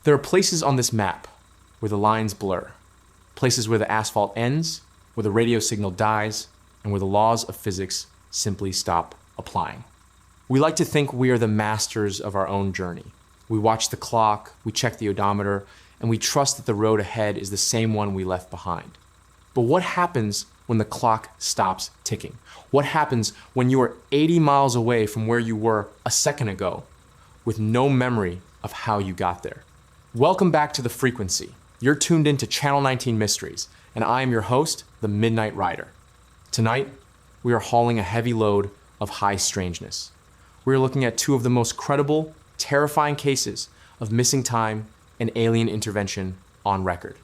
There are places on this map where the lines blur, places where the asphalt ends, where the radio signal dies, and where the laws of physics simply stop applying. We like to think we are the masters of our own journey. We watch the clock, we check the odometer, and we trust that the road ahead is the same one we left behind. But what happens when the clock stops ticking? What happens when you are 80 miles away from where you were a second ago with no memory of how you got there? Welcome back to The Frequency. You're tuned into Channel 19 Mysteries, and I am your host, the Midnight Rider. Tonight, we are hauling a heavy load of high strangeness. We are looking at two of the most credible, terrifying cases of missing time and alien intervention on record.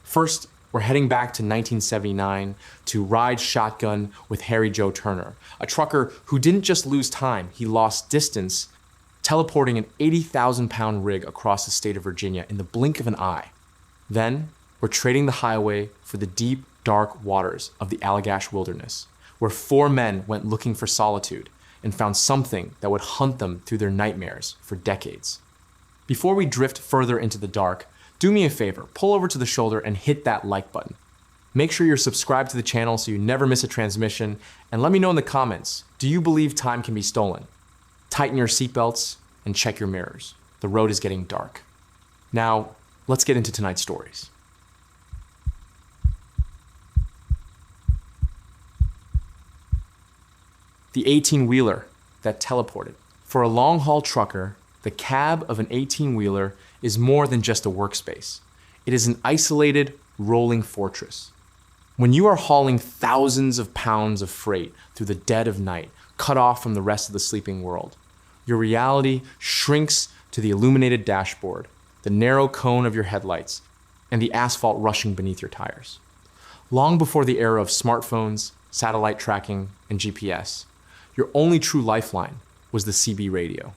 First, we're heading back to 1979 to ride shotgun with Harry Joe Turner, a trucker who didn't just lose time, he lost distance, teleporting an 80,000-pound rig across the state of Virginia in the blink of an eye. Then, we're trading the highway for the deep, dark waters of the Allagash Wilderness, where 4 men went looking for solitude and found something that would hunt them through their nightmares for decades. Before we drift further into the dark, do me a favor, pull over to the shoulder and hit that like button. Make sure you're subscribed to the channel so you never miss a transmission, and let me know in the comments, do you believe time can be stolen? Tighten your seatbelts and check your mirrors. The road is getting dark. Now, let's get into tonight's stories. The 18-wheeler that teleported. For a long-haul trucker, the cab of an 18-wheeler is more than just a workspace. It is an isolated, rolling fortress. When you are hauling thousands of pounds of freight through the dead of night, cut off from the rest of the sleeping world, your reality shrinks to the illuminated dashboard, the narrow cone of your headlights, and the asphalt rushing beneath your tires. Long before the era of smartphones, satellite tracking, and GPS, your only true lifeline was the CB radio.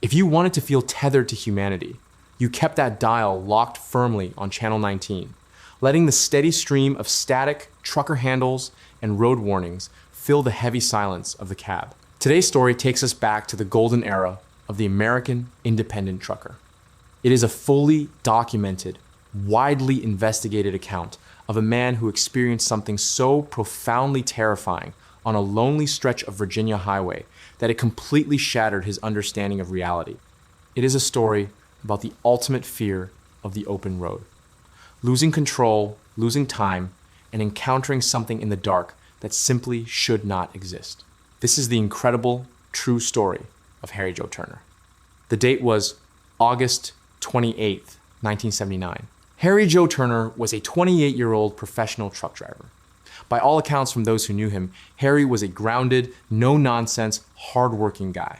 If you wanted to feel tethered to humanity, you kept that dial locked firmly on Channel 19, letting the steady stream of static, trucker handles, and road warnings fill the heavy silence of the cab. Today's story takes us back to the golden era of the American independent trucker. It is a fully documented, widely investigated account of a man who experienced something so profoundly terrifying on a lonely stretch of Virginia highway that it completely shattered his understanding of reality. It is a story about the ultimate fear of the open road. Losing control, losing time, and encountering something in the dark that simply should not exist. This is the incredible, true story of Harry Joe Turner. The date was August 28th, 1979. Harry Joe Turner was a 28-year-old professional truck driver. By all accounts from those who knew him, Harry was a grounded, no-nonsense, hard-working guy.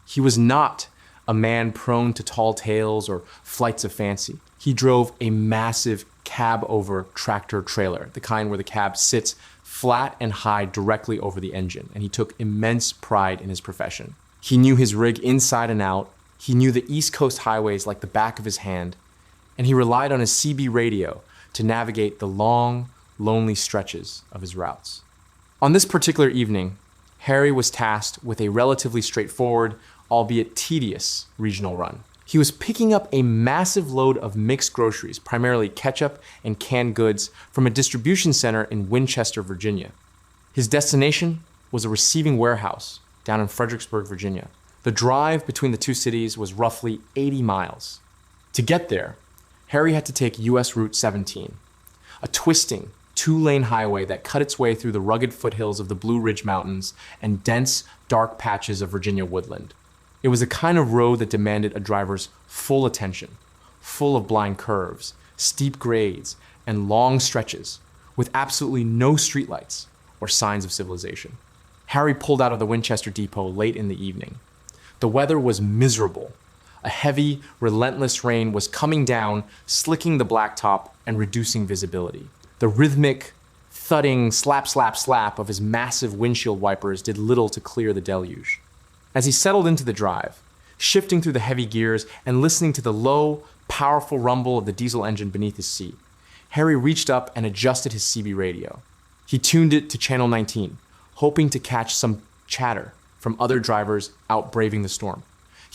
He was not a man prone to tall tales or flights of fancy. He drove a massive cab-over tractor trailer, the kind where the cab sits flat and high directly over the engine, and he took immense pride in his profession. He knew his rig inside and out, he knew the East Coast highways like the back of his hand, and he relied on his CB radio to navigate the long, lonely stretches of his routes. On this particular evening, Harry was tasked with a relatively straightforward, albeit tedious, regional run. He was picking up a massive load of mixed groceries, primarily ketchup and canned goods, from a distribution center in Winchester, Virginia. His destination was a receiving warehouse down in Fredericksburg, Virginia. The drive between the two cities was roughly 80 miles. To get there, Harry had to take US Route 17, a twisting, 2-lane highway that cut its way through the rugged foothills of the Blue Ridge Mountains and dense, dark patches of Virginia woodland. It was a kind of road that demanded a driver's full attention, full of blind curves, steep grades, and long stretches, with absolutely no streetlights or signs of civilization. Harry pulled out of the Winchester depot late in the evening. The weather was miserable. A heavy, relentless rain was coming down, slicking the blacktop and reducing visibility. The rhythmic, thudding slap, slap, slap of his massive windshield wipers did little to clear the deluge. As he settled into the drive, shifting through the heavy gears and listening to the low, powerful rumble of the diesel engine beneath his seat, Harry reached up and adjusted his CB radio. He tuned it to Channel 19, hoping to catch some chatter from other drivers out braving the storm.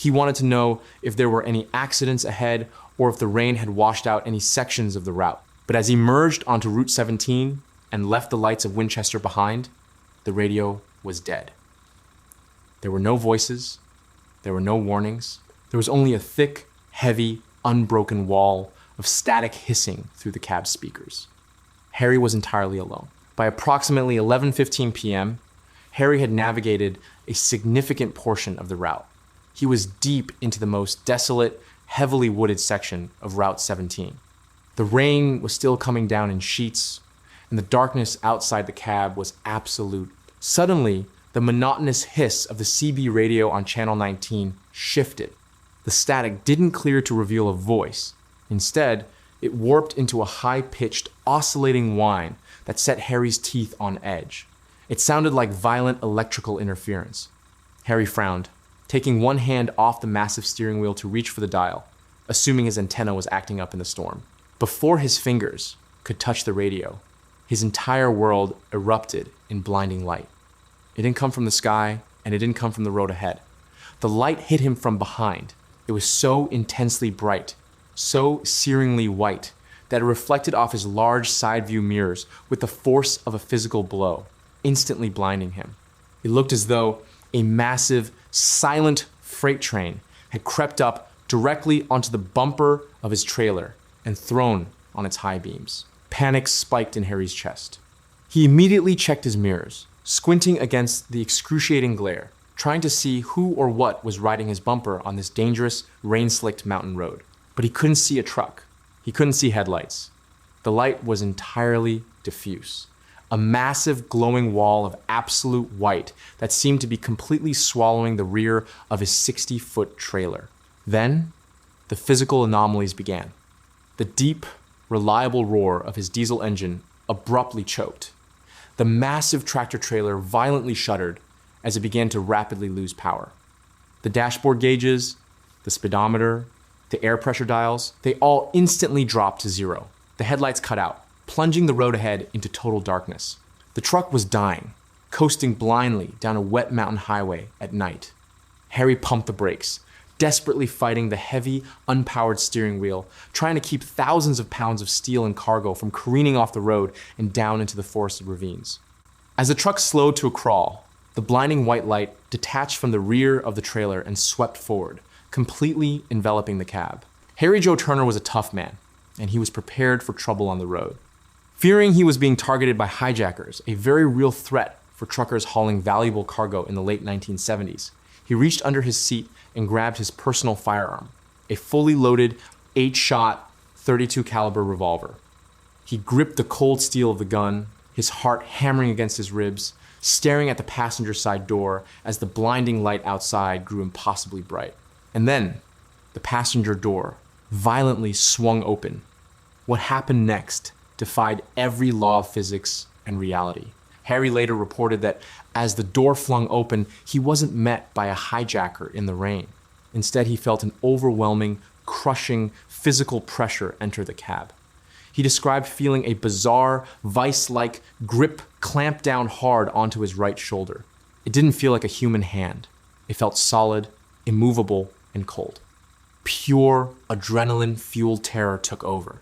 He wanted to know if there were any accidents ahead or if the rain had washed out any sections of the route. But as he merged onto Route 17 and left the lights of Winchester behind, the radio was dead. There were no voices. There were no warnings. There was only a thick, heavy, unbroken wall of static hissing through the cab's speakers. Harry was entirely alone. By approximately 11:15 p.m., Harry had navigated a significant portion of the route. He was deep into the most desolate, heavily wooded section of Route 17. The rain was still coming down in sheets, and the darkness outside the cab was absolute. Suddenly, the monotonous hiss of the CB radio on Channel 19 shifted. The static didn't clear to reveal a voice. Instead, it warped into a high-pitched, oscillating whine that set Harry's teeth on edge. It sounded like violent electrical interference. Harry frowned, taking one hand off the massive steering wheel to reach for the dial, assuming his antenna was acting up in the storm. Before his fingers could touch the radio, his entire world erupted in blinding light. It didn't come from the sky, and it didn't come from the road ahead. The light hit him from behind. It was so intensely bright, so searingly white, that it reflected off his large side view mirrors with the force of a physical blow, instantly blinding him. It looked as though a massive, silent freight train had crept up directly onto the bumper of his trailer and thrown on its high beams. Panic spiked in Harry's chest. He immediately checked his mirrors, squinting against the excruciating glare, trying to see who or what was riding his bumper on this dangerous, rain-slicked mountain road. But he couldn't see a truck. He couldn't see headlights. The light was entirely diffuse. A massive glowing wall of absolute white that seemed to be completely swallowing the rear of his 60-foot trailer. Then, the physical anomalies began. The deep, reliable roar of his diesel engine abruptly choked. The massive tractor-trailer violently shuddered as it began to rapidly lose power. The dashboard gauges, the speedometer, the air pressure dials, they all instantly dropped to zero. The headlights cut out, plunging the road ahead into total darkness. The truck was dying, coasting blindly down a wet mountain highway at night. Harry pumped the brakes, desperately fighting the heavy, unpowered steering wheel, trying to keep thousands of pounds of steel and cargo from careening off the road and down into the forested ravines. As the truck slowed to a crawl, the blinding white light detached from the rear of the trailer and swept forward, completely enveloping the cab. Harry Joe Turner was a tough man, and he was prepared for trouble on the road. Fearing he was being targeted by hijackers, a very real threat for truckers hauling valuable cargo in the late 1970s, he reached under his seat and grabbed his personal firearm, a fully loaded 8-shot 32 caliber revolver. He gripped the cold steel of the gun, his heart hammering against his ribs, staring at the passenger side door as the blinding light outside grew impossibly bright. And then, the passenger door violently swung open. What happened next defied every law of physics and reality. Harry later reported that as the door flung open, he wasn't met by a hijacker in the rain. Instead, he felt an overwhelming, crushing physical pressure enter the cab. He described feeling a bizarre, vice-like grip clamp down hard onto his right shoulder. It didn't feel like a human hand. It felt solid, immovable, and cold. Pure adrenaline-fueled terror took over.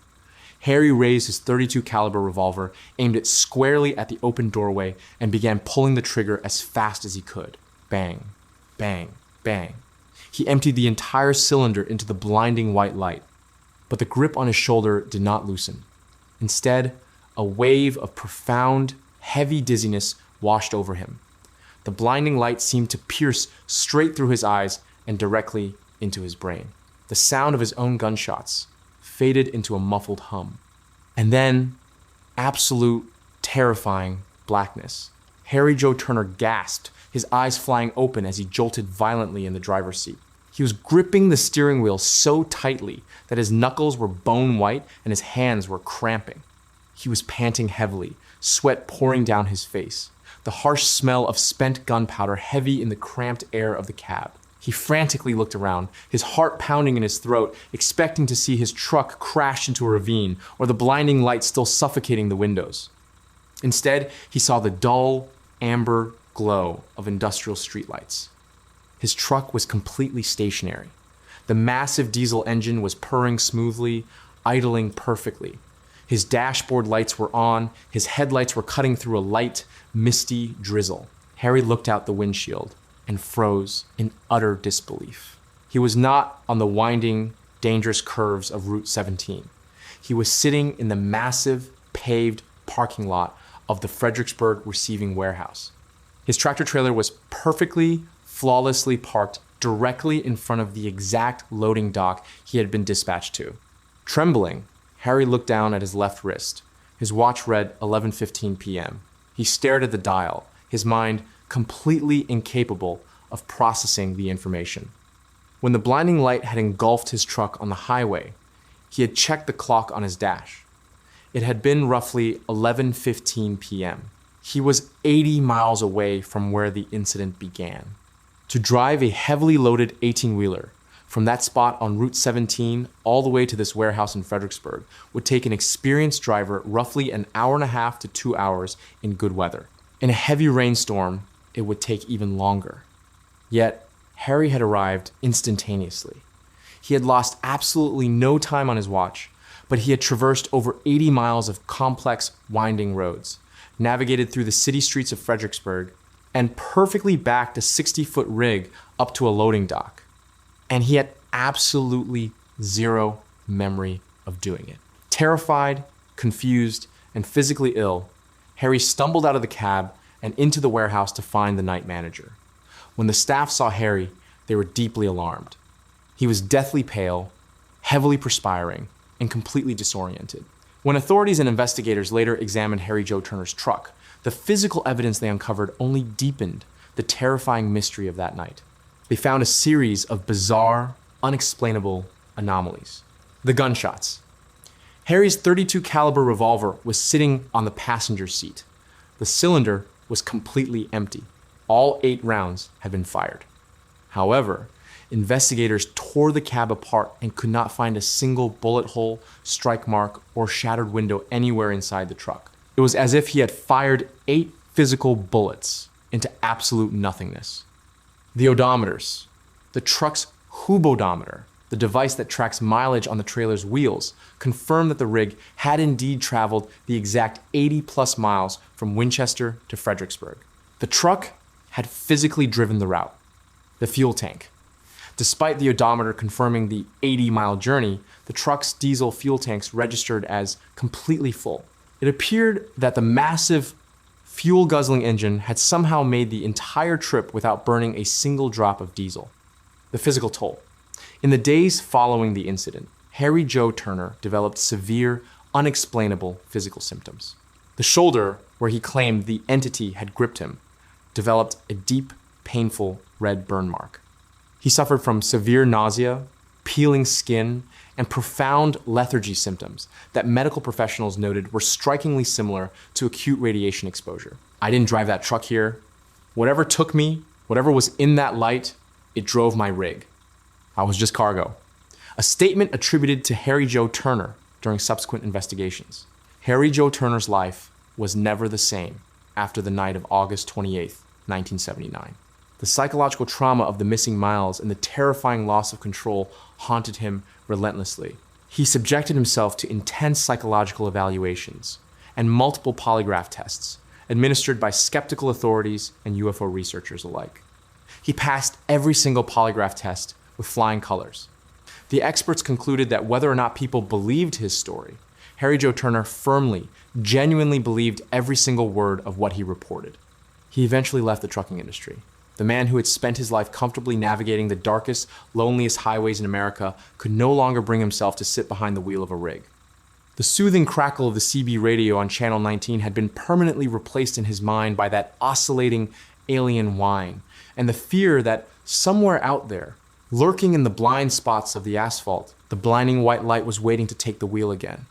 Harry raised his 32 caliber revolver, aimed it squarely at the open doorway, and began pulling the trigger as fast as he could. Bang, bang, bang. He emptied the entire cylinder into the blinding white light. But the grip on his shoulder did not loosen. Instead, a wave of profound, heavy dizziness washed over him. The blinding light seemed to pierce straight through his eyes and directly into his brain. The sound of his own gunshots faded into a muffled hum. And then, absolute, terrifying blackness. Harry Joe Turner gasped, his eyes flying open as he jolted violently in the driver's seat. He was gripping the steering wheel so tightly that his knuckles were bone white and his hands were cramping. He was panting heavily, sweat pouring down his face, the harsh smell of spent gunpowder heavy in the cramped air of the cab. He frantically looked around, his heart pounding in his throat, expecting to see his truck crash into a ravine or the blinding light still suffocating the windows. Instead, he saw the dull, amber glow of industrial streetlights. His truck was completely stationary. The massive diesel engine was purring smoothly, idling perfectly. His dashboard lights were on, his headlights were cutting through a light, misty drizzle. Harry looked out the windshield and froze in utter disbelief. He was not on the winding, dangerous curves of Route 17. He was sitting in the massive, paved parking lot of the Fredericksburg receiving warehouse. His tractor-trailer was perfectly, flawlessly parked directly in front of the exact loading dock he had been dispatched to. Trembling, Harry looked down at his left wrist. His watch read 11:15 p.m. He stared at the dial, his mind completely incapable of processing the information. When the blinding light had engulfed his truck on the highway, he had checked the clock on his dash. It had been roughly 11:15 p.m. He was 80 miles away from where the incident began. To drive a heavily loaded 18-wheeler from that spot on Route 17 all the way to this warehouse in Fredericksburg would take an experienced driver roughly an hour and a half to 2 hours in good weather. In a heavy rainstorm, it would take even longer. Yet, Harry had arrived instantaneously. He had lost absolutely no time on his watch, but he had traversed over 80 miles of complex, winding roads, navigated through the city streets of Fredericksburg, and perfectly backed a 60-foot rig up to a loading dock. And he had absolutely zero memory of doing it. Terrified, confused, and physically ill, Harry stumbled out of the cab and into the warehouse to find the night manager. When the staff saw Harry, they were deeply alarmed. He was deathly pale, heavily perspiring, and completely disoriented. When authorities and investigators later examined Harry Joe Turner's truck, the physical evidence they uncovered only deepened the terrifying mystery of that night. They found a series of bizarre, unexplainable anomalies. The gunshots. Harry's .32 caliber revolver was sitting on the passenger seat. The cylinder was completely empty. All 8 rounds had been fired. However, investigators tore the cab apart and could not find a single bullet hole, strike mark, or shattered window anywhere inside the truck. It was as if he had fired 8 physical bullets into absolute nothingness. The odometers. The truck's hubodometer, the device that tracks mileage on the trailer's wheels, confirmed that the rig had indeed traveled the exact 80-plus miles from Winchester to Fredericksburg. The truck had physically driven the route. The fuel tank. Despite the odometer confirming the 80-mile journey, the truck's diesel fuel tanks registered as completely full. It appeared that the massive fuel-guzzling engine had somehow made the entire trip without burning a single drop of diesel. The physical toll. In the days following the incident, Harry Joe Turner developed severe, unexplainable physical symptoms. The shoulder, where he claimed the entity had gripped him, developed a deep, painful red burn mark. He suffered from severe nausea, peeling skin, and profound lethargy symptoms that medical professionals noted were strikingly similar to acute radiation exposure. I didn't drive that truck here. Whatever took me, whatever was in that light, it drove my rig. I was just cargo. A statement attributed to Harry Joe Turner during subsequent investigations. Harry Joe Turner's life was never the same after the night of August 28, 1979. The psychological trauma of the missing miles and the terrifying loss of control haunted him relentlessly. He subjected himself to intense psychological evaluations and multiple polygraph tests administered by skeptical authorities and UFO researchers alike. He passed every single polygraph test with flying colors. The experts concluded that whether or not people believed his story, Harry Joe Turner firmly, genuinely believed every single word of what he reported. He eventually left the trucking industry. The man who had spent his life comfortably navigating the darkest, loneliest highways in America could no longer bring himself to sit behind the wheel of a rig. The soothing crackle of the CB radio on Channel 19 had been permanently replaced in his mind by that oscillating alien whine, and the fear that somewhere out there, lurking in the blind spots of the asphalt, the blinding white light was waiting to take the wheel again.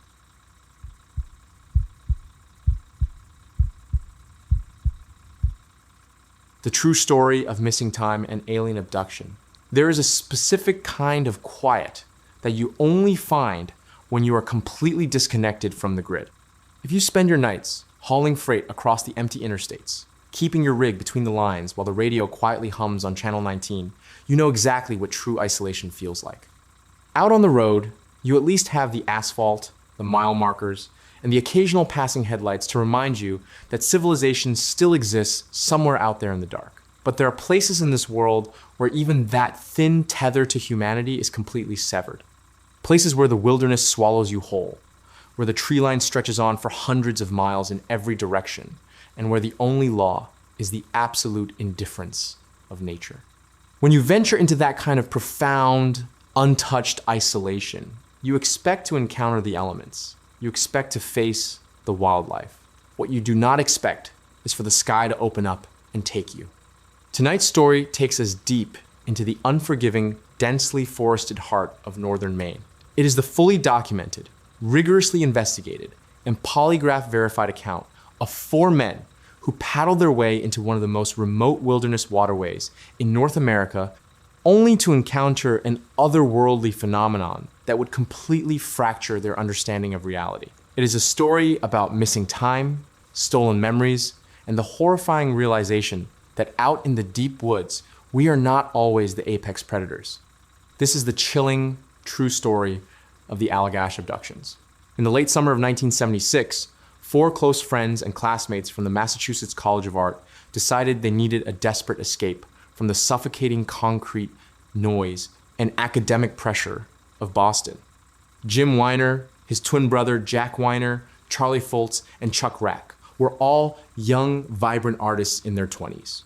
The true story of missing time and alien abduction. There is a specific kind of quiet that you only find when you are completely disconnected from the grid. If you spend your nights hauling freight across the empty interstates, keeping your rig between the lines while the radio quietly hums on channel 19, you know exactly what true isolation feels like. Out on the road, you at least have the asphalt, the mile markers, and the occasional passing headlights to remind you that civilization still exists somewhere out there in the dark. But there are places in this world where even that thin tether to humanity is completely severed. Places where the wilderness swallows you whole, where the tree line stretches on for hundreds of miles in every direction, and where the only law is the absolute indifference of nature. When you venture into that kind of profound, untouched isolation, you expect to encounter the elements. You expect to face the wildlife. What you do not expect is for the sky to open up and take you. Tonight's story takes us deep into the unforgiving, densely forested heart of northern Maine. It is the fully documented, rigorously investigated, and polygraph-verified account of 4 men who paddled their way into one of the most remote wilderness waterways in North America, only to encounter an otherworldly phenomenon that would completely fracture their understanding of reality. It is a story about missing time, stolen memories, and the horrifying realization that out in the deep woods, we are not always the apex predators. This is the chilling, true story of the Allagash Abductions. In the late summer of 1976, 4 close friends and classmates from the Massachusetts College of Art decided they needed a desperate escape from the suffocating concrete noise and academic pressure of Boston. Jim Weiner, his twin brother Jack Weiner, Charlie Foltz, and Chuck Rack were all young, vibrant artists in their 20s.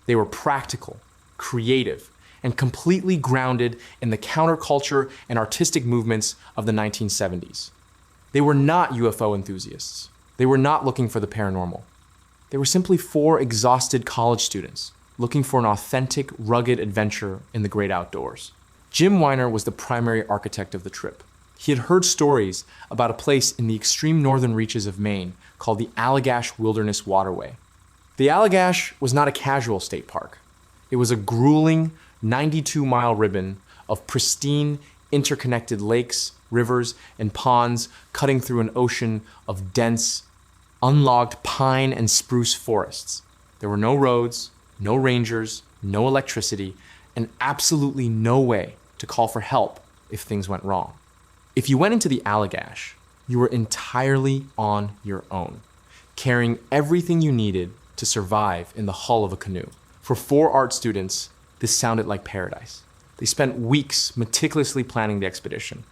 They were practical, creative, and completely grounded in the counterculture and artistic movements of the 1970s. They were not UFO enthusiasts. They were not looking for the paranormal. They were simply 4 exhausted college students looking for an authentic, rugged adventure in the great outdoors. Jim Weiner was the primary architect of the trip. He had heard stories about a place in the extreme northern reaches of Maine called the Allagash Wilderness Waterway. The Allagash was not a casual state park. It was a grueling 92-mile ribbon of pristine, interconnected lakes, rivers, and ponds cutting through an ocean of dense, unlogged pine and spruce forests. There were no roads, no rangers, no electricity, and absolutely no way to call for help if things went wrong. If you went into the Allagash, you were entirely on your own, carrying everything you needed to survive in the hull of a canoe. For 4 art students, this sounded like paradise. They spent weeks meticulously planning the expedition.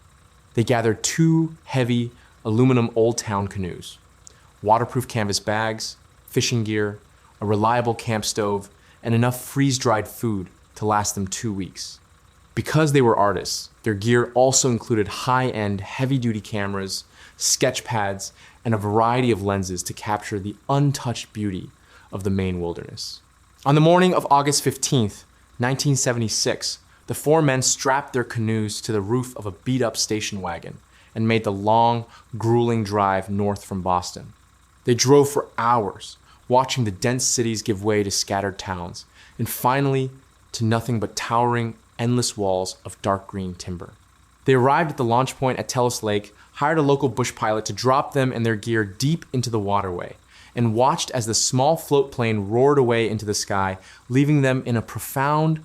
They gathered 2 heavy aluminum Old Town canoes, waterproof canvas bags, fishing gear, a reliable camp stove, and enough freeze-dried food to last them 2 weeks. Because they were artists, their gear also included high-end, heavy-duty cameras, sketch pads, and a variety of lenses to capture the untouched beauty of the Maine wilderness. On the morning of August 15th, 1976, the 4 men strapped their canoes to the roof of a beat-up station wagon and made the long, grueling drive north from Boston. They drove for hours, watching the dense cities give way to scattered towns, and finally to nothing but towering, endless walls of dark green timber. They arrived at the launch point at Tellis Lake, hired a local bush pilot to drop them and their gear deep into the waterway, and watched as the small float plane roared away into the sky, leaving them in a profound,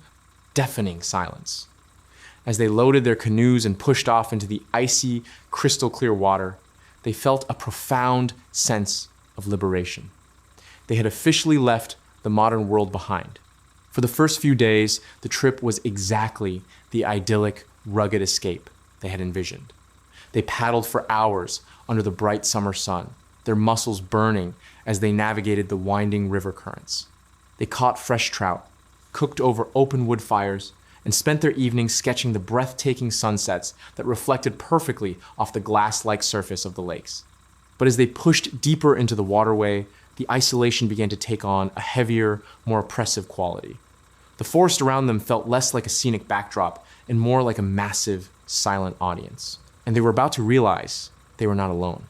deafening silence. As they loaded their canoes and pushed off into the icy, crystal-clear water, they felt a profound sense of liberation. They had officially left the modern world behind. For the first few days, the trip was exactly the idyllic, rugged escape they had envisioned. They paddled for hours under the bright summer sun, their muscles burning as they navigated the winding river currents. They caught fresh trout, cooked over open wood fires, and spent their evenings sketching the breathtaking sunsets that reflected perfectly off the glass-like surface of the lakes. But as they pushed deeper into the waterway, the isolation began to take on a heavier, more oppressive quality. The forest around them felt less like a scenic backdrop and more like a massive, silent audience. And they were about to realize they were not alone.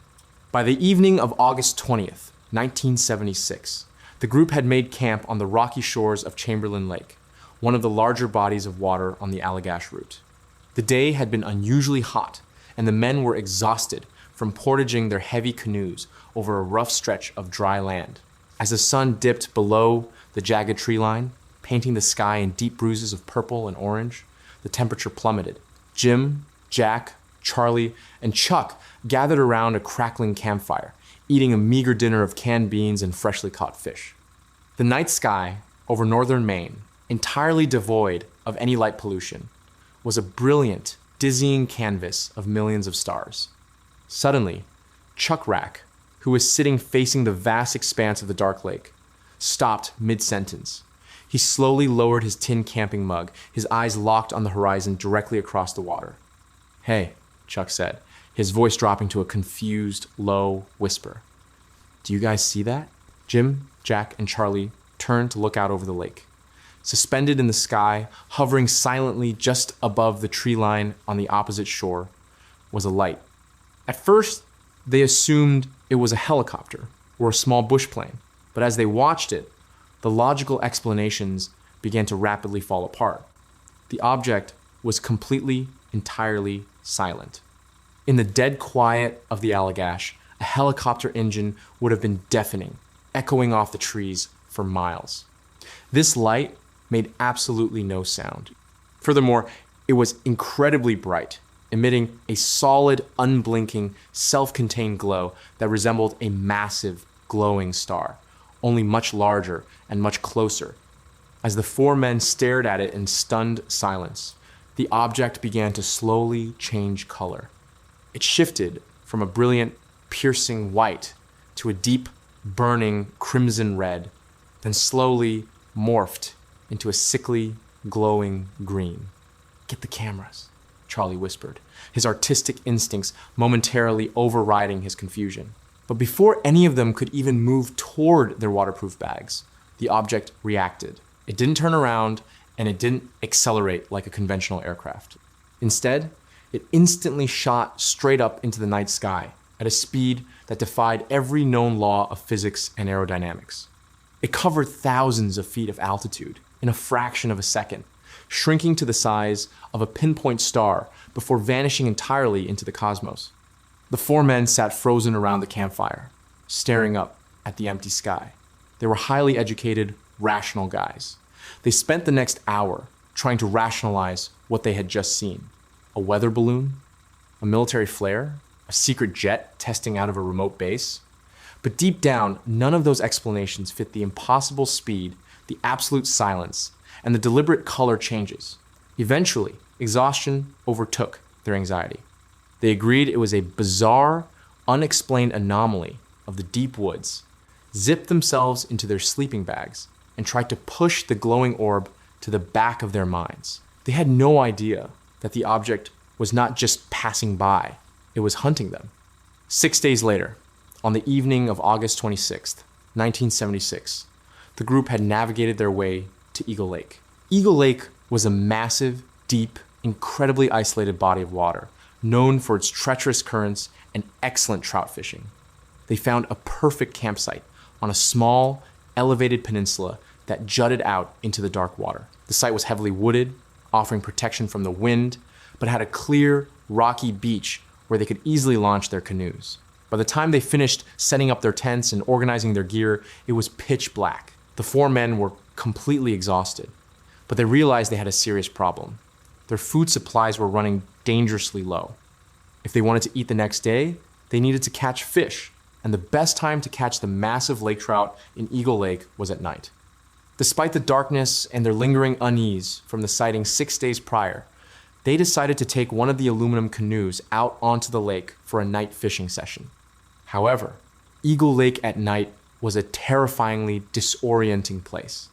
By the evening of August 20th, 1976, the group had made camp on the rocky shores of Chamberlain Lake, one of the larger bodies of water on the Allagash route. The day had been unusually hot, and the men were exhausted from portaging their heavy canoes over a rough stretch of dry land. As the sun dipped below the jagged tree line, painting the sky in deep bruises of purple and orange, the temperature plummeted. Jim, Jack, Charlie, and Chuck gathered around a crackling campfire, eating a meager dinner of canned beans and freshly caught fish. The night sky over northern Maine, entirely devoid of any light pollution, was a brilliant, dizzying canvas of millions of stars. Suddenly, Chuck Rack, who was sitting facing the vast expanse of the dark lake, stopped mid-sentence. He slowly lowered his tin camping mug, his eyes locked on the horizon directly across the water. "Hey," Chuck said, his voice dropping to a confused, low whisper. "Do you guys see that?" Jim, Jack, and Charlie turned to look out over the lake. Suspended in the sky, hovering silently just above the tree line on the opposite shore, was a light. At first, they assumed it was a helicopter or a small bush plane, but as they watched it, the logical explanations began to rapidly fall apart. The object was completely, entirely silent. In the dead quiet of the Allagash, a helicopter engine would have been deafening, echoing off the trees for miles. This light made absolutely no sound. Furthermore, it was incredibly bright, emitting a solid, unblinking, self-contained glow that resembled a massive, glowing star, only much larger and much closer. As the four men stared at it in stunned silence, the object began to slowly change color. It shifted from a brilliant, piercing white to a deep, burning crimson red, then slowly morphed into a sickly, glowing green. "Get the cameras," Charlie whispered, his artistic instincts momentarily overriding his confusion. But before any of them could even move toward their waterproof bags, the object reacted. It didn't turn around, and it didn't accelerate like a conventional aircraft. Instead, it instantly shot straight up into the night sky at a speed that defied every known law of physics and aerodynamics. It covered thousands of feet of altitude in a fraction of a second, shrinking to the size of a pinpoint star before vanishing entirely into the cosmos. The four men sat frozen around the campfire, staring up at the empty sky. They were highly educated, rational guys. They spent the next hour trying to rationalize what they had just seen. A weather balloon? A military flare? A secret jet testing out of a remote base? But deep down, none of those explanations fit the impossible speed, the absolute silence, and the deliberate color changes. Eventually, exhaustion overtook their anxiety. They agreed it was a bizarre, unexplained anomaly of the deep woods, zipped themselves into their sleeping bags, and tried to push the glowing orb to the back of their minds. They had no idea that the object was not just passing by, it was hunting them. 6 days later, on the evening of August 26th, 1976, the group had navigated their way to Eagle Lake. Eagle Lake was a massive, deep, incredibly isolated body of water, known for its treacherous currents and excellent trout fishing. They found a perfect campsite on a small, elevated peninsula that jutted out into the dark water. The site was heavily wooded, offering protection from the wind, but had a clear, rocky beach where they could easily launch their canoes. By the time they finished setting up their tents and organizing their gear, it was pitch black. The four men were completely exhausted, but they realized they had a serious problem. Their food supplies were running dangerously low. If they wanted to eat the next day, they needed to catch fish, and the best time to catch the massive lake trout in Eagle Lake was at night. Despite the darkness and their lingering unease from the sighting 6 days prior, they decided to take one of the aluminum canoes out onto the lake for a night fishing session. However, Eagle Lake at night was a terrifyingly disorienting place.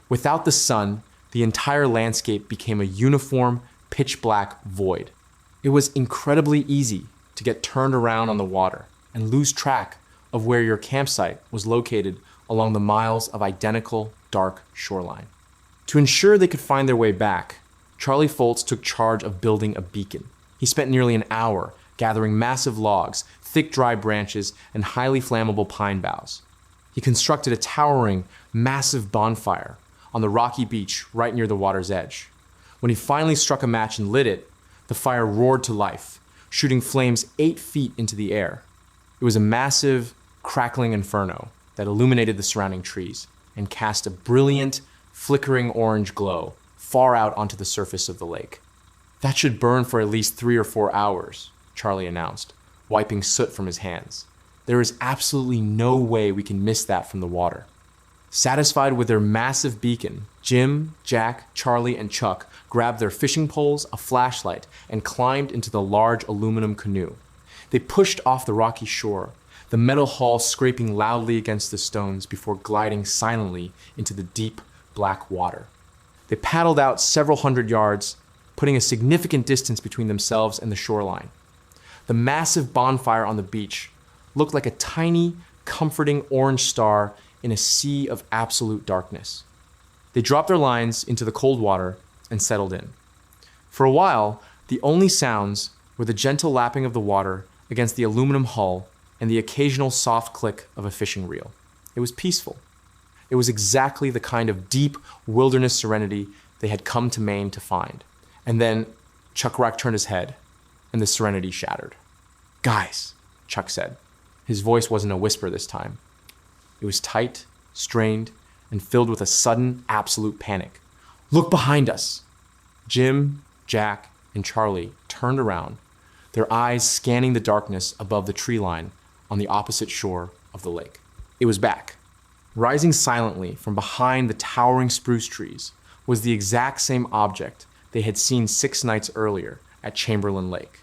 Without the sun, the entire landscape became a uniform, pitch-black void. It was incredibly easy to get turned around on the water and lose track of where your campsite was located along the miles of identical, dark shoreline. To ensure they could find their way back, Charlie Foltz took charge of building a beacon. He spent nearly an hour gathering massive logs, thick dry branches, and highly flammable pine boughs. He constructed a towering, massive bonfire on the rocky beach right near the water's edge. When he finally struck a match and lit it, the fire roared to life, shooting flames 8 feet into the air. It was a massive, crackling inferno, that illuminated the surrounding trees and cast a brilliant, flickering orange glow far out onto the surface of the lake. "That should burn for at least 3 or 4 hours," Charlie announced, wiping soot from his hands. "There is absolutely no way we can miss that from the water." Satisfied with their massive beacon, Jim, Jack, Charlie, and Chuck grabbed their fishing poles, a flashlight, and climbed into the large aluminum canoe. They pushed off the rocky shore, the metal hull scraping loudly against the stones before gliding silently into the deep, black water. They paddled out several hundred yards, putting a significant distance between themselves and the shoreline. The massive bonfire on the beach looked like a tiny, comforting orange star in a sea of absolute darkness. They dropped their lines into the cold water and settled in. For a while, the only sounds were the gentle lapping of the water against the aluminum hull and the occasional soft click of a fishing reel. It was peaceful. It was exactly the kind of deep wilderness serenity they had come to Maine to find. And then Chuck Rack turned his head, and the serenity shattered. "Guys," Chuck said. His voice wasn't a whisper this time. It was tight, strained, and filled with a sudden, absolute panic. "Look behind us!" Jim, Jack, and Charlie turned around, their eyes scanning the darkness above the tree line on the opposite shore of the lake. It was back. Rising silently from behind the towering spruce trees was the exact same object they had seen 6 nights earlier at Chamberlain Lake.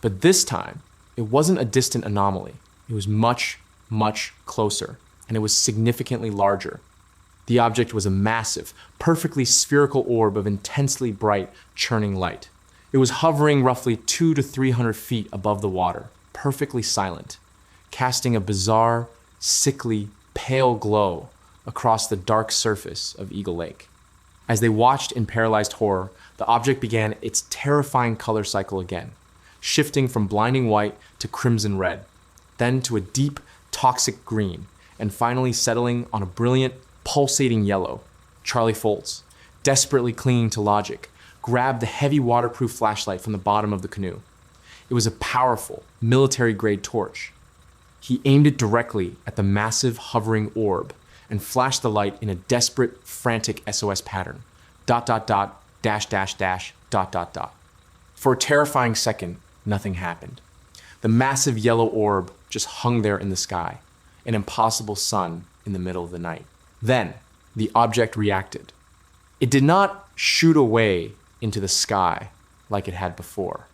But this time, it wasn't a distant anomaly. It was much, much closer, and it was significantly larger. The object was a massive, perfectly spherical orb of intensely bright, churning light. It was hovering roughly 200 to 300 feet above the water, perfectly silent, casting a bizarre, sickly, pale glow across the dark surface of Eagle Lake. As they watched in paralyzed horror, the object began its terrifying color cycle again, shifting from blinding white to crimson red, then to a deep, toxic green, and finally settling on a brilliant, pulsating yellow. Charlie Foltz, desperately clinging to logic, grabbed the heavy waterproof flashlight from the bottom of the canoe. It was a powerful, military-grade torch. He aimed it directly at the massive, hovering orb and flashed the light in a desperate, frantic SOS pattern. ... .. For a terrifying second, nothing happened. The massive yellow orb just hung there in the sky, an impossible sun in the middle of the night. Then, the object reacted. It did not shoot away into the sky like it had before.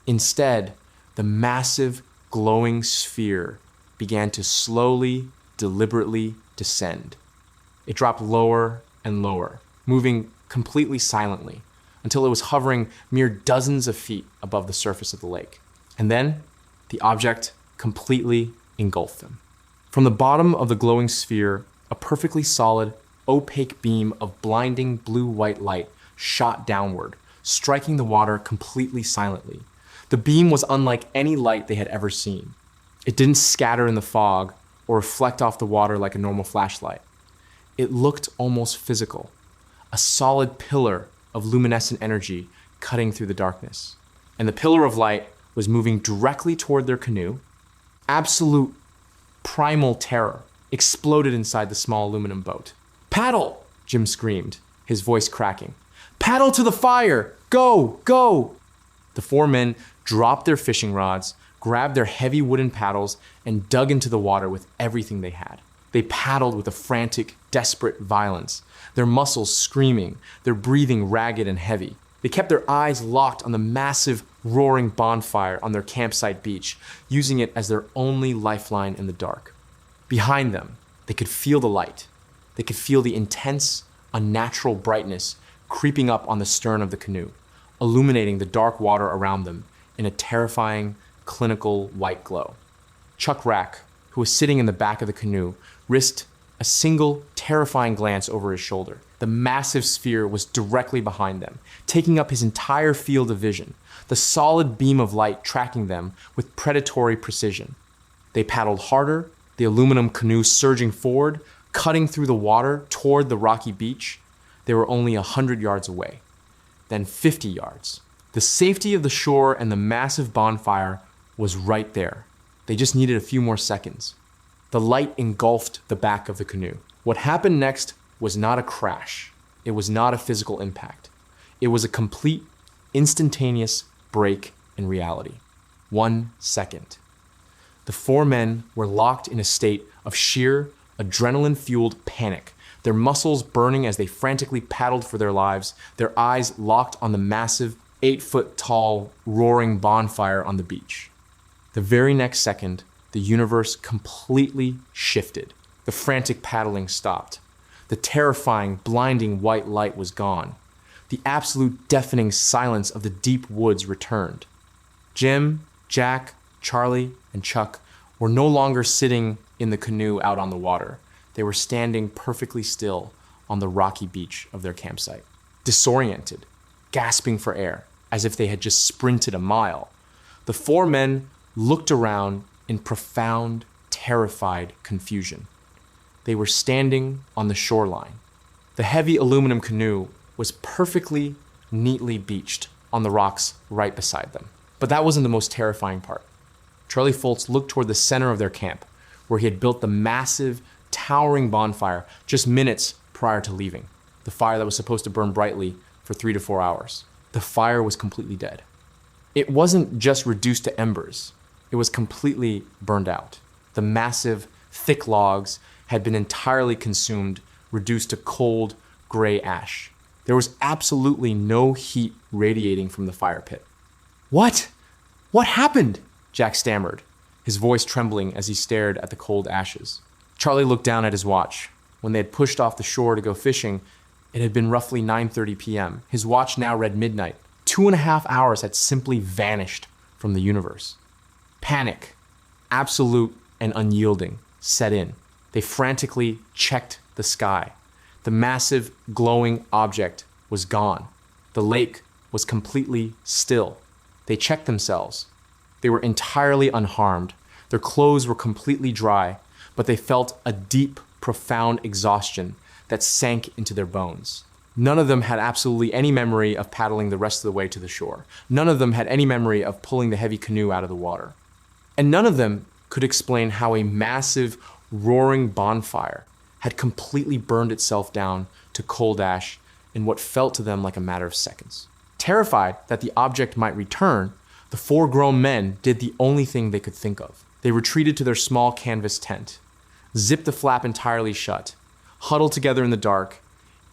Instead, the massive, glowing sphere began to slowly, deliberately descend. It dropped lower and lower, moving completely silently, until it was hovering mere dozens of feet above the surface of the lake. And then, the object completely engulfed them. From the bottom of the glowing sphere, a perfectly solid, opaque beam of blinding blue-white light shot downward, striking the water completely silently. The beam was unlike any light they had ever seen. It didn't scatter in the fog or reflect off the water like a normal flashlight. It looked almost physical, a solid pillar of luminescent energy cutting through the darkness. And the pillar of light was moving directly toward their canoe. Absolute primal terror exploded inside the small aluminum boat. "Paddle!" Jim screamed, his voice cracking. "Paddle to the fire! Go! Go!" The 4 men dropped their fishing rods, grabbed their heavy wooden paddles, and dug into the water with everything they had. They paddled with a frantic, desperate violence, their muscles screaming, their breathing ragged and heavy. They kept their eyes locked on the massive, roaring bonfire on their campsite beach, using it as their only lifeline in the dark. Behind them, they could feel the light. They could feel the intense, unnatural brightness creeping up on the stern of the canoe, illuminating the dark water around them in a terrifying, clinical white glow. Chuck Rack, who was sitting in the back of the canoe, risked a single, terrifying glance over his shoulder. The massive sphere was directly behind them, taking up his entire field of vision, the solid beam of light tracking them with predatory precision. They paddled harder, the aluminum canoe surging forward, cutting through the water toward the rocky beach. They were only 100 yards away, then 50 yards. The safety of the shore and the massive bonfire was right there. They just needed a few more seconds. The light engulfed the back of the canoe. What happened next was not a crash. It was not a physical impact. It was a complete, instantaneous break in reality. 1 second. The four men were locked in a state of sheer, adrenaline-fueled panic, their muscles burning as they frantically paddled for their lives, their eyes locked on the massive, 8-foot-tall, roaring bonfire on the beach. The very next second, the universe completely shifted. The frantic paddling stopped. The terrifying, blinding white light was gone. The absolute deafening silence of the deep woods returned. Jim, Jack, Charlie, and Chuck were no longer sitting in the canoe out on the water. They were standing perfectly still on the rocky beach of their campsite, disoriented, gasping for air, as if they had just sprinted a mile. The four men looked around in profound, terrified confusion. They were standing on the shoreline. The heavy aluminum canoe was perfectly, neatly beached on the rocks right beside them. But that wasn't the most terrifying part. Charlie Foltz looked toward the center of their camp, where he had built the massive, towering bonfire just minutes prior to leaving. The fire that was supposed to burn brightly for 3 to 4 hours. The fire was completely dead. It wasn't just reduced to embers. It was completely burned out. The massive, thick logs had been entirely consumed, reduced to cold, gray ash. There was absolutely no heat radiating from the fire pit. What? What happened? Jack stammered, his voice trembling as he stared at the cold ashes. Charlie looked down at his watch. When they had pushed off the shore to go fishing, it had been roughly 9:30 p.m. His watch now read midnight. 2.5 hours had simply vanished from the universe. Panic, absolute and unyielding, set in. They frantically checked the sky. The massive, glowing object was gone. The lake was completely still. They checked themselves. They were entirely unharmed. Their clothes were completely dry, but they felt a deep, profound exhaustion that sank into their bones. None of them had absolutely any memory of paddling the rest of the way to the shore. None of them had any memory of pulling the heavy canoe out of the water. And none of them could explain how a massive, roaring bonfire had completely burned itself down to cold ash in what felt to them like a matter of seconds. Terrified that the object might return, the four grown men did the only thing they could think of. They retreated to their small canvas tent, zipped the flap entirely shut, huddled together in the dark,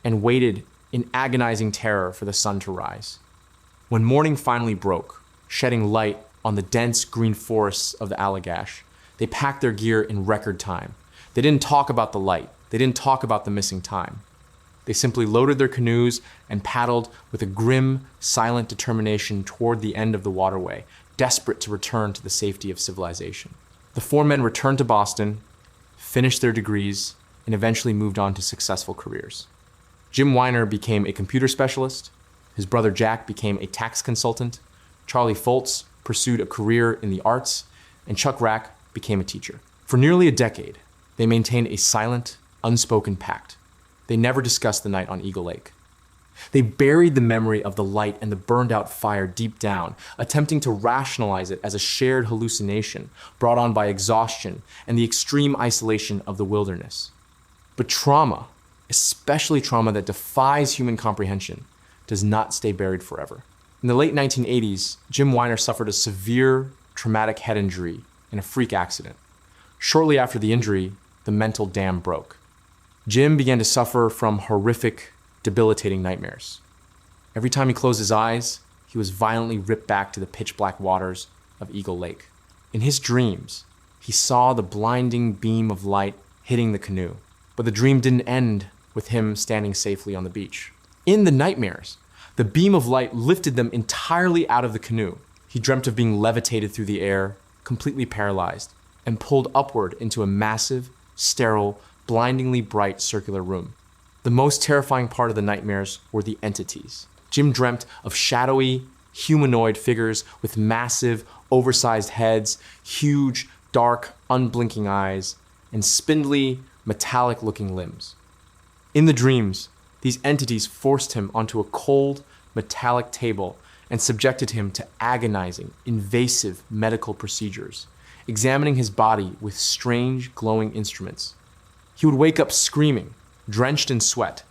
and waited in agonizing terror for the sun to rise. When morning finally broke, shedding light on the dense green forests of the Allagash, they packed their gear in record time. They didn't talk about the light. They didn't talk about the missing time. They simply loaded their canoes and paddled with a grim, silent determination toward the end of the waterway, desperate to return to the safety of civilization. The four men returned to Boston, finished their degrees, and eventually moved on to successful careers. Jim Weiner became a computer specialist, his brother Jack became a tax consultant, Charlie Foltz pursued a career in the arts, and Chuck Rack became a teacher. For nearly a decade, they maintained a silent, unspoken pact. They never discussed the night on Eagle Lake. They buried the memory of the light and the burned-out fire deep down, attempting to rationalize it as a shared hallucination brought on by exhaustion and the extreme isolation of the wilderness. But trauma, especially trauma that defies human comprehension, does not stay buried forever. In the late 1980s, Jim Weiner suffered a severe traumatic head injury in a freak accident. Shortly after the injury, the mental dam broke. Jim began to suffer from horrific, debilitating nightmares. Every time he closed his eyes, he was violently ripped back to the pitch-black waters of Eagle Lake. In his dreams, he saw the blinding beam of light hitting the canoe. But the dream didn't end with him standing safely on the beach. In the nightmares, the beam of light lifted them entirely out of the canoe. He dreamt of being levitated through the air, completely paralyzed, and pulled upward into a massive, sterile, blindingly bright circular room. The most terrifying part of the nightmares were the entities. Jim dreamt of shadowy, humanoid figures with massive, oversized heads, huge, dark, unblinking eyes, and spindly, metallic-looking limbs. In the dreams, these entities forced him onto a cold, metallic table and subjected him to agonizing, invasive medical procedures, examining his body with strange, glowing instruments. He would wake up screaming, drenched in sweat,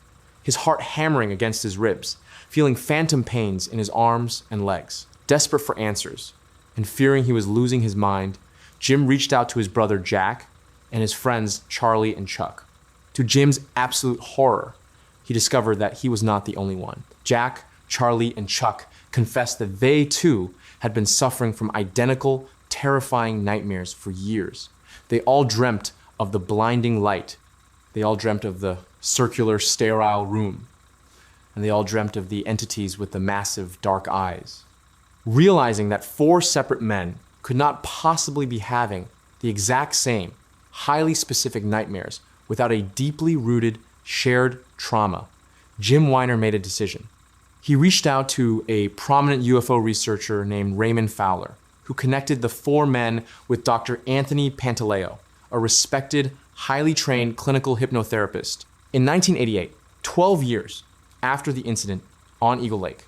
his heart hammering against his ribs, feeling phantom pains in his arms and legs. Desperate for answers, and fearing he was losing his mind, Jim reached out to his brother Jack and his friends Charlie and Chuck. To Jim's absolute horror, he discovered that he was not the only one. Jack, Charlie, and Chuck confessed that they too had been suffering from identical, terrifying nightmares for years. They all dreamt of the blinding light. They all dreamt of the circular, sterile room. And they all dreamt of the entities with the massive, dark eyes. Realizing that 4 separate men could not possibly be having the exact same, highly specific nightmares without a deeply rooted, shared trauma, Jim Weiner made a decision. He reached out to a prominent UFO researcher named Raymond Fowler, who connected the 4 men with Dr. Anthony Pantaleo, a respected, highly trained clinical hypnotherapist. In 1988, 12 years after the incident on Eagle Lake,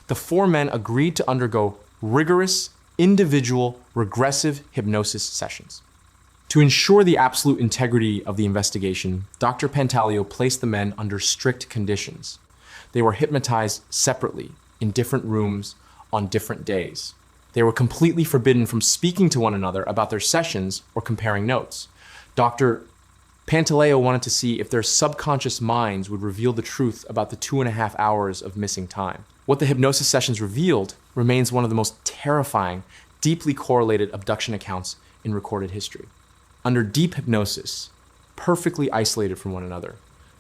the 4 men agreed to undergo rigorous, individual, regressive hypnosis sessions. To ensure the absolute integrity of the investigation, Dr. Pantaleo placed the men under strict conditions. They were hypnotized separately, in different rooms, on different days. They were completely forbidden from speaking to one another about their sessions or comparing notes. Dr. Pantaleo wanted to see if their subconscious minds would reveal the truth about the 2.5 hours of missing time. What the hypnosis sessions revealed remains one of the most terrifying, deeply correlated abduction accounts in recorded history. Under deep hypnosis, perfectly isolated from one another,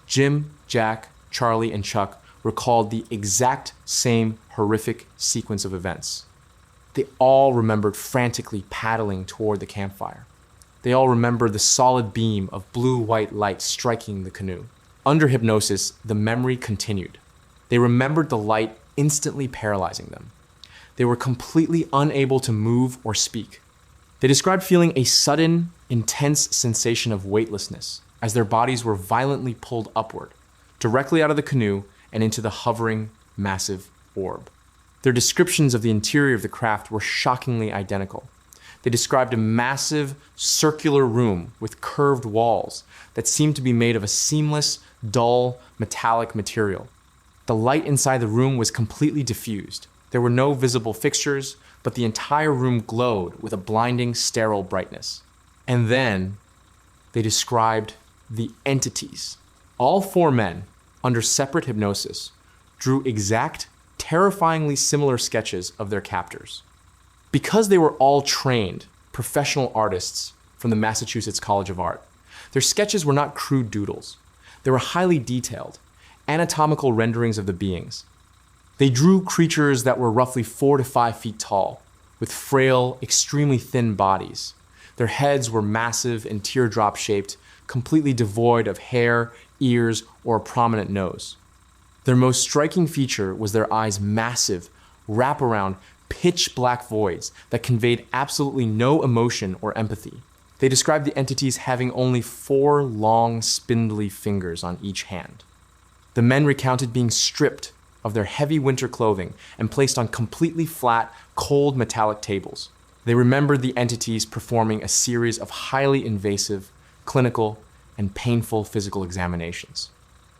Jim, Jack, Charlie, and Chuck recalled the exact same horrific sequence of events. They all remembered frantically paddling toward the campfire. They all remembered the solid beam of blue-white light striking the canoe. Under hypnosis, the memory continued. They remembered the light instantly paralyzing them. They were completely unable to move or speak. They described feeling a sudden, intense sensation of weightlessness as their bodies were violently pulled upward, directly out of the canoe and into the hovering, massive orb. Their descriptions of the interior of the craft were shockingly identical. They described a massive, circular room with curved walls that seemed to be made of a seamless, dull, metallic material. The light inside the room was completely diffused. There were no visible fixtures, but the entire room glowed with a blinding, sterile brightness. And then they described the entities. All 4 men, under separate hypnosis, drew exact, terrifyingly similar sketches of their captors. Because they were all trained, professional artists from the Massachusetts College of Art, their sketches were not crude doodles. They were highly detailed, anatomical renderings of the beings. They drew creatures that were roughly 4 to 5 feet tall, with frail, extremely thin bodies. Their heads were massive and teardrop-shaped, completely devoid of hair, ears, or a prominent nose. Their most striking feature was their eyes' massive, wraparound, pitch-black voids that conveyed absolutely no emotion or empathy. They described the entities having only 4 long, spindly fingers on each hand. The men recounted being stripped of their heavy winter clothing and placed on completely flat, cold metallic tables. They remembered the entities performing a series of highly invasive, clinical, and painful physical examinations.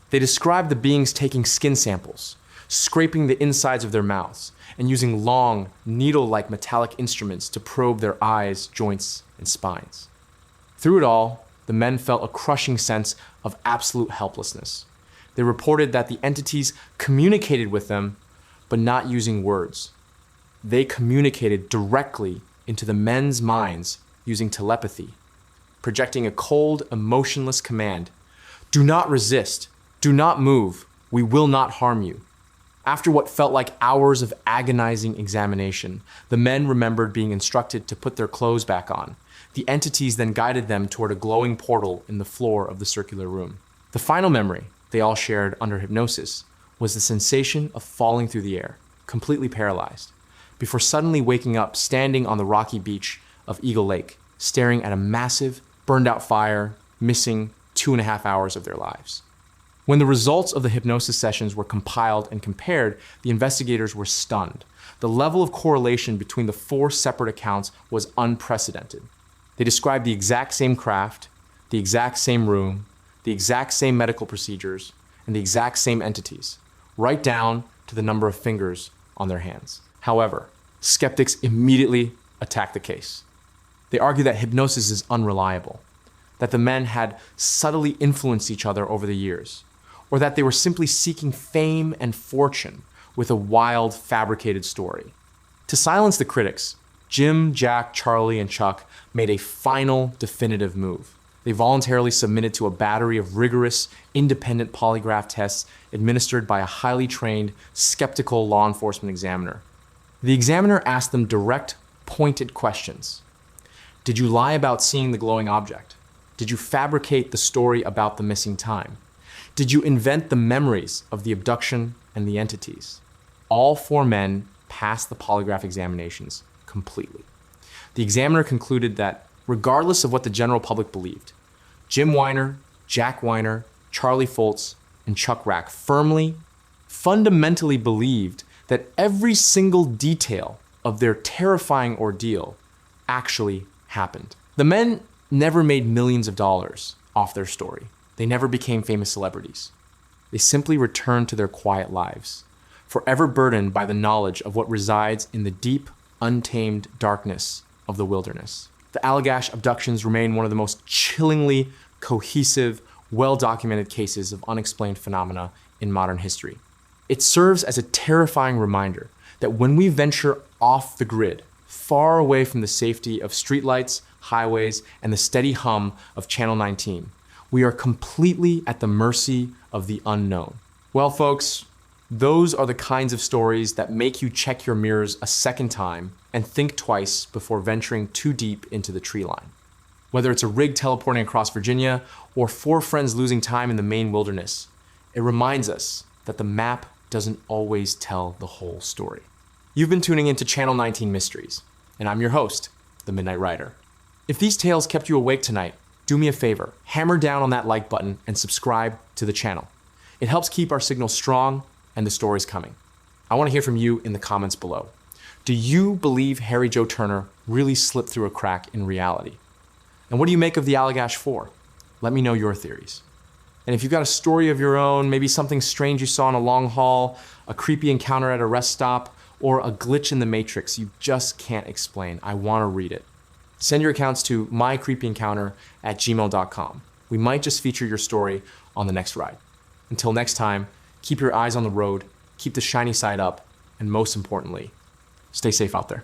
They described the beings taking skin samples, scraping the insides of their mouths, and using long, needle-like metallic instruments to probe their eyes, joints, and spines. Through it all, the men felt a crushing sense of absolute helplessness. They reported that the entities communicated with them, but not using words. They communicated directly into the men's minds using telepathy, projecting a cold, emotionless command. Do not resist. Do not move. We will not harm you. After what felt like hours of agonizing examination, the men remembered being instructed to put their clothes back on. The entities then guided them toward a glowing portal in the floor of the circular room. The final memory they all shared under hypnosis was the sensation of falling through the air, completely paralyzed, before suddenly waking up standing on the rocky beach of Eagle Lake, staring at a massive, burned-out fire, missing 2.5 hours of their lives. When the results of the hypnosis sessions were compiled and compared, the investigators were stunned. The level of correlation between the 4 separate accounts was unprecedented. They describe the exact same craft, the exact same room, the exact same medical procedures, and the exact same entities, right down to the number of fingers on their hands. However, skeptics immediately attack the case. They argue that hypnosis is unreliable, that the men had subtly influenced each other over the years, or that they were simply seeking fame and fortune with a wild, fabricated story. To silence the critics, Jim, Jack, Charlie, and Chuck made a final, definitive move. They voluntarily submitted to a battery of rigorous, independent polygraph tests administered by a highly trained, skeptical law enforcement examiner. The examiner asked them direct, pointed questions. Did you lie about seeing the glowing object? Did you fabricate the story about the missing time? Did you invent the memories of the abduction and the entities? All 4 men passed the polygraph examinations completely. The examiner concluded that regardless of what the general public believed, Jim Weiner, Jack Weiner, Charlie Foltz, and Chuck Rack firmly, fundamentally believed that every single detail of their terrifying ordeal actually happened. The men never made millions of dollars off their story. They never became famous celebrities. They simply returned to their quiet lives, forever burdened by the knowledge of what resides in the deep, untamed darkness of the wilderness. The Allagash abductions remain one of the most chillingly cohesive, well-documented cases of unexplained phenomena in modern history. It serves as a terrifying reminder that when we venture off the grid, far away from the safety of streetlights, highways, and the steady hum of Channel 19, we are completely at the mercy of the unknown. Well, folks, those are the kinds of stories that make you check your mirrors a second time and think twice before venturing too deep into the tree line. Whether it's a rig teleporting across Virginia or 4 friends losing time in the Maine wilderness, it reminds us that the map doesn't always tell the whole story. You've been tuning into Channel 19 Mysteries, and I'm your host, The Midnight Rider. If these tales kept you awake tonight, do me a favor, hammer down on that like button and subscribe to the channel. It helps keep our signal strong and the stories coming. I want to hear from you in the comments below. Do you believe Harry Joe Turner really slipped through a crack in reality? And what do you make of the Allagash 4? Let me know your theories. And if you've got a story of your own, maybe something strange you saw on a long haul, a creepy encounter at a rest stop, or a glitch in the Matrix you just can't explain, I want to read it. Send your accounts to mycreepyencounter@gmail.com. We might just feature your story on the next ride. Until next time, keep your eyes on the road, keep the shiny side up, and most importantly, stay safe out there.